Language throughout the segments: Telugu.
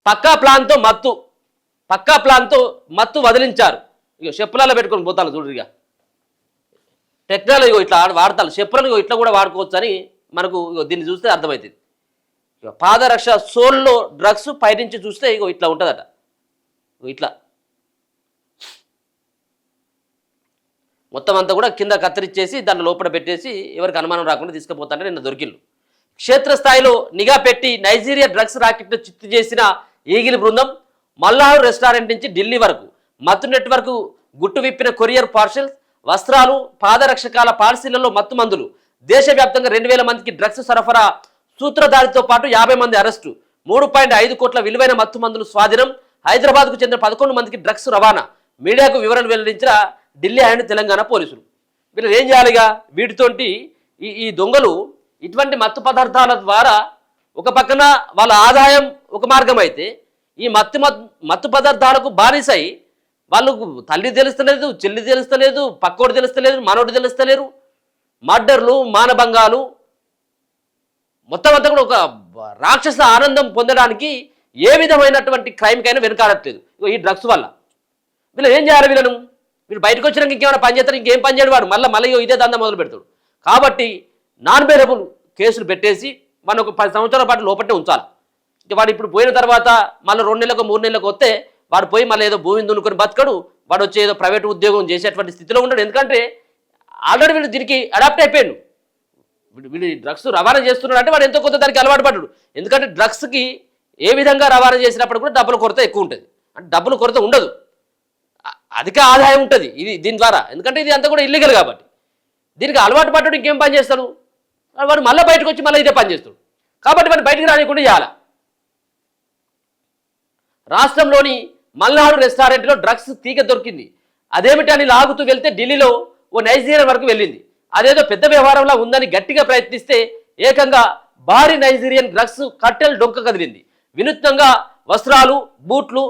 పక్కా ప్లాన్తో మత్తు వదిలించారు. ఇక చెప్పులలో పెట్టుకొని పోతాను చూడరిగా టెక్నాలజీ ఇట్లా వాడతారు, చెప్పులను ఇట్లా కూడా వాడుకోవచ్చు అని మనకు దీన్ని చూస్తే అర్థమవుతుంది. ఇక పాదరక్ష సోల్లో డ్రగ్స్ పైనుంచి చూస్తే ఇగో ఇట్లా ఉంటుందట. ఇట్లా మొత్తం అంతా కూడా కింద కత్తిరించేసి దాన్ని లోపల పెట్టేసి ఎవరికి అనుమానం రాకుండా తీసుకుపోతాంటే నిన్న దొరికిండు. క్షేత్రస్థాయిలో నిఘా పెట్టి నైజీరియా డ్రగ్స్ రాకెట్ను చిత్తు చేసిన ఈగిలి బృందం మల్లాహు రెస్టారెంట్ నుంచి ఢిల్లీ వరకు మత్తు నెట్వర్క్ గుట్టు విప్పిన కొరియర్ పార్సెల్స్, వస్త్రాలు, పాదరక్షకాల పార్సిళ్లలో మత్తు మందులు. దేశవ్యాప్తంగా 2000 మందికి డ్రగ్స్ సరఫరా, సూత్రధారితో పాటు 50 మంది అరెస్టు, 3.5 కోట్ల విలువైన మత్తు మందులు స్వాధీనం. హైదరాబాద్కు చెందిన 11 మందికి డ్రగ్స్ రవాణా. మీడియాకు వివరణ వెల్లడించిన ఢిల్లీ అండ్ తెలంగాణ పోలీసులు. వీళ్ళు ఏం చేయాలిగా వీటితోటి ఈ దొంగలు ఇటువంటి మత్తు పదార్థాల ద్వారా ఒక పక్కన వాళ్ళ ఆదాయం ఒక మార్గం అయితే, ఈ మత్తు పదార్థాలకు బానిసై వాళ్ళకు తల్లి తెలుస్తలేదు, చెల్లి తెలుస్తలేదు, పక్కోడు తెలుస్తలేదు, మనోడు తెలుస్తలేరు. మర్డర్లు, మానభంగాలు మొత్తం అంతా కూడా ఒక రాక్షస ఆనందం పొందడానికి ఏ విధమైనటువంటి క్రైమ్కైనా వెనకాడట్లేదు ఈ డ్రగ్స్ వల్ల. వీళ్ళు ఏం చేయాలి? వీళ్ళు బయటకు వచ్చినాక ఇంకేమైనా పని చేస్తారు, ఇంకేం పని చేయడు వాడు, మళ్ళీ ఇదే దందా మొదలు పెడతాడు. కాబట్టి నాన్ బెయిలబుల్ కేసులు పెట్టేసి మనం ఒక 10 సంవత్సరాల పాటు లోపట్టే ఉంచాలి. ఇక వాడు ఇప్పుడు పోయిన తర్వాత మళ్ళీ 2 నెలలకు 3 నెలలకు వస్తే వాడు పోయి మళ్ళీ ఏదో భూమిని దున్నుకొని బతకడు, వాడు వచ్చి ఏదో ప్రైవేట్ ఉద్యోగం చేసేటువంటి స్థితిలో ఉన్నాడు. ఎందుకంటే ఆల్రెడీ వీళ్ళు దీనికి అడాప్ట్ అయిపోయాడు. వీళ్ళు డ్రగ్స్ రవాణా చేస్తున్నాడు అంటే వాడు ఎంతో కొంత దానికి అలవాటు పడ్డాడు. ఎందుకంటే డ్రగ్స్కి ఏ విధంగా రవాణా చేసినప్పుడు కూడా డబ్బుల కొరత ఎక్కువ ఉంటుంది, అంటే డబ్బుల కొరత ఉండదు, అధిక ఆదాయం ఉంటుంది దీని ద్వారా. ఎందుకంటే ఇది అంతా కూడా ఇల్లీగల్ కాబట్టి దీనికి అలవాటు పడ్డాడు. ఇంకేం పని చేస్తాడు వాడు? మళ్ళీ బయటకు వచ్చి మళ్ళీ ఇదే పని చేస్తాడు. కాబట్టి వాడిని బయటకు రానికుండా చేయాలి. రాష్ట్రంలోని మల్నాడు రెస్టారెంట్లో డ్రగ్స్ తీగ దొరికింది. అదేమిటి అని లాగుతూ వెళ్తే ఢిల్లీలో ఓ నైజీరియా వరకు వెళ్ళింది. అదేదో పెద్ద వ్యవహారంలా ఉందని గట్టిగా ప్రయత్నిస్తే ఏకంగా భారీ నైజీరియన్ డ్రగ్స్ కట్టెల్ డొంక కదిలింది. వినూత్నంగా వస్త్రాలు, బూట్లు,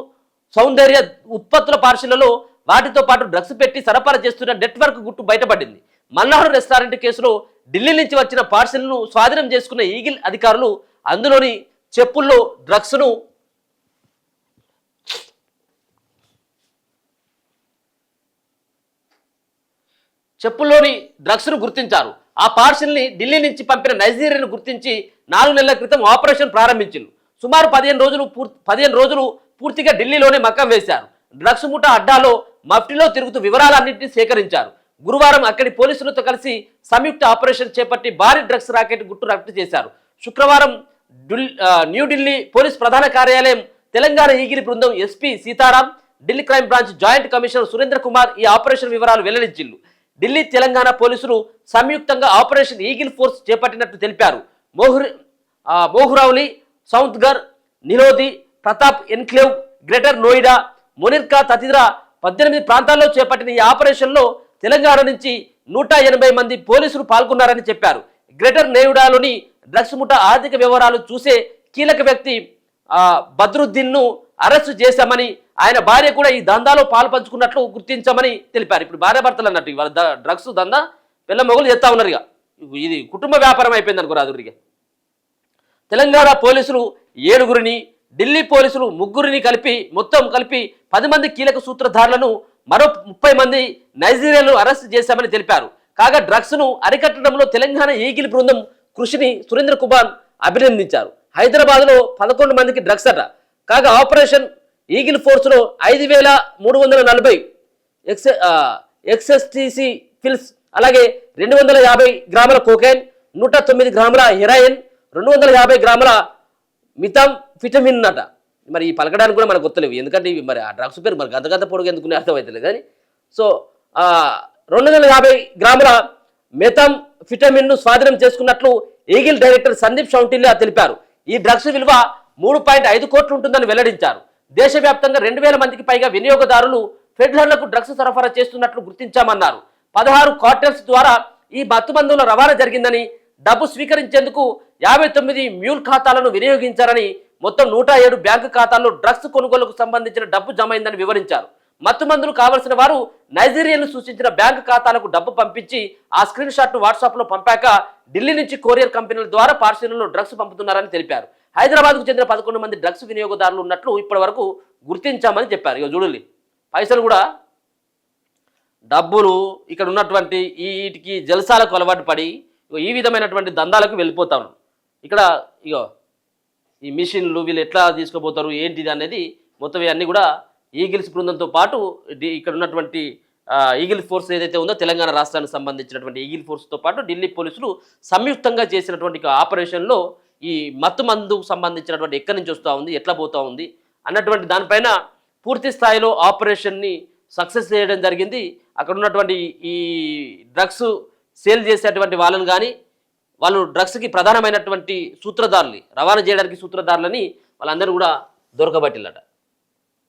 సౌందర్య ఉత్పత్తుల పార్సిళ్లలో వాటితో పాటు డ్రగ్స్ పెట్టి సరఫరా చేస్తున్న నెట్వర్క్ గుట్టు బయటపడింది. మల్నాడు రెస్టారెంట్ కేసులో ఢిల్లీ నుంచి వచ్చిన పార్సిల్ను స్వాధీనం చేసుకున్న ఈగిల్ అధికారులు అందులోని చెప్పుల్లో డ్రగ్స్ను గుర్తించారు. ఆ పార్సిల్ని ఢిల్లీ నుంచి పంపిన నైజీరియాను గుర్తించి 4 నెలల క్రితం ఆపరేషన్ ప్రారంభించారు. సుమారు 15 రోజులు పూర్తిగా ఢిల్లీలోనే మకాం వేశారు. డ్రగ్స్ ముఠా అడ్డాలో మఫ్టీలో తిరుగుతూ వివరాలన్నింటినీ సేకరించారు. గురువారం అక్కడి పోలీసులతో కలిసి సంయుక్త ఆపరేషన్ చేపట్టి భారీ డ్రగ్స్ రాకెట్ గుట్టు రట్టు చేశారు. శుక్రవారం న్యూఢిల్లీ పోలీస్ ప్రధాన కార్యాలయం తెలంగాణ ఈగిలి బృందం SP Sitaram, Delhi crime branch joint commissioner Surendra Kumar ఈ ఆపరేషన్ వివరాలు వెల్లడించారు. ఢిల్లీ, తెలంగాణ పోలీసులు సంయుక్తంగా ఆపరేషన్ ఈగిల్ ఫోర్స్ చేపట్టినట్టు తెలిపారు. మోహురౌలి, సౌత్గర్, నిలోది, ప్రతాప్ ఎన్క్లేవ్, గ్రేటర్ నోయిడా, మొనిర్కా తదితర 18 ప్రాంతాల్లో చేపట్టిన ఈ ఆపరేషన్లో తెలంగాణ నుంచి 180 మంది పోలీసులు పాల్గొన్నారని చెప్పారు. గ్రేటర్ నోయిడాలోని డ్రగ్స్ ముఠా ఆర్థిక వ్యవహారాలు చూసే కీలక వ్యక్తి బద్రుద్దీన్ను అరెస్టు చేశామని, ఆయన భార్య కూడా ఈ దందాలో పాల్పంచుకున్నట్లు గుర్తించామని తెలిపారు. ఇప్పుడు భార్యాభర్తలు అన్నట్టు ఇవాళ డ్రగ్స్ దందా పిల్ల మొగులు చేస్తా ఉన్నారు. ఇక ఇది కుటుంబ వ్యాపారం అయిపోయింది అనుకోరాదురిగా. తెలంగాణ పోలీసులు 7గురిని, ఢిల్లీ పోలీసులు 3గురిని మొత్తం కలిపి 10 మంది కీలక సూత్రధారులను, మరో 30 మంది నైజీరియాను అరెస్టు చేశామని తెలిపారు. కాగా డ్రగ్స్ను అరికట్టడంలో తెలంగాణ ఈగిలి బృందం కృషిని సురేంద్ర కుమార్ అభినందించారు. హైదరాబాద్లో 11 మందికి డ్రగ్స్ అట. కాగా ఆపరేషన్ ఈగిల్ ఫోర్స్లో 5340 ఎక్స్ఎస్టీసీ ఫిల్స్, అలాగే 250 గ్రాముల కోకైన్, 109 గ్రాముల హెరాయిన్, 250 గ్రాముల మిథాంఫెటమిన్ అట. మరి ఈ పలకడానికి కూడా మనకు గుర్తులేవు, ఎందుకంటే ఇవి మరి ఆ డ్రగ్స్ పేరు మరి గంత పొడుగు ఎందుకునే అర్థమవుతలేదు కానీ. సో 250 గ్రాముల మెథాంఫెటమిన్ను స్వాధీనం చేసుకున్నట్లు ఈగిల్ డైరెక్టర్ సందీప్ షౌంటిల్లా తెలిపారు. ఈ డ్రగ్స్ విలువ 3.5 కోట్లు ఉంటుందని వెల్లడించారు. దేశవ్యాప్తంగా 2000 మందికి పైగా వినియోగదారులు ఫెడరల్లకు డ్రగ్స్ సరఫరా చేస్తున్నట్లు గుర్తించామన్నారు. 16 కార్టెల్స్ ద్వారా ఈ మత్తుమందుల రవాణా జరిగిందని, డబ్బు స్వీకరించేందుకు 59 మ్యూల్ ఖాతాలను వినియోగించారని, మొత్తం 107 బ్యాంకు ఖాతాల్లో డ్రగ్స్ కొనుగోలుకు సంబంధించిన డబ్బు జమైందని వివరించారు. మత్తుమందులు కావలసిన వారు నైజీరియాను సూచించిన బ్యాంకు ఖాతాలకు డబ్బు పంపించి ఆ స్క్రీన్ షాట్ను వాట్సాప్లో పంపాక ఢిల్లీ నుంచి కొరియర్ కంపెనీల ద్వారా పార్సిల్లో డ్రగ్స్ పంపుతున్నారని తెలిపారు. హైదరాబాద్కు చెందిన 11 మంది డ్రగ్స్ వినియోగదారులు ఉన్నట్లు ఇప్పటి వరకు గుర్తించామని చెప్పారు. ఇక చూడండి, పైసలు కూడా డబ్బులు ఇక్కడ ఉన్నటువంటి వీటికి జలసాలకు అలవాటు పడి ఈ విధమైనటువంటి దందాలకు వెళ్ళిపోతాను. ఇక్కడ ఇగో ఈ మిషన్లు వీళ్ళు ఎట్లా తీసుకుపోతారు ఏంటిది అనేది మొత్తం ఇవన్నీ కూడా ఈగిల్స్ బృందంతో పాటు ఇక్కడ ఉన్నటువంటి ఈగిల్ ఫోర్స్ ఏదైతే ఉందో తెలంగాణ రాష్ట్రానికి సంబంధించినటువంటి ఈగిల్ ఫోర్స్తో పాటు ఢిల్లీ పోలీసులు సంయుక్తంగా చేసినటువంటి ఆపరేషన్లో ఈ మత్తు మందుకు సంబంధించినటువంటి ఎక్కడి నుంచి వస్తూ ఉంది, ఎట్లా పోతూ ఉంది అన్నటువంటి దానిపైన పూర్తి స్థాయిలో ఆపరేషన్ని సక్సెస్ చేయడం జరిగింది. అక్కడ ఉన్నటువంటి ఈ డ్రగ్స్ సేల్ చేసేటువంటి వాళ్ళని కానీ వాళ్ళు డ్రగ్స్కి ప్రధానమైనటువంటి సూత్రధారులు, రవాణా చేయడానికి సూత్రధారులని వాళ్ళందరూ కూడా దొరకబట్టిల్లట.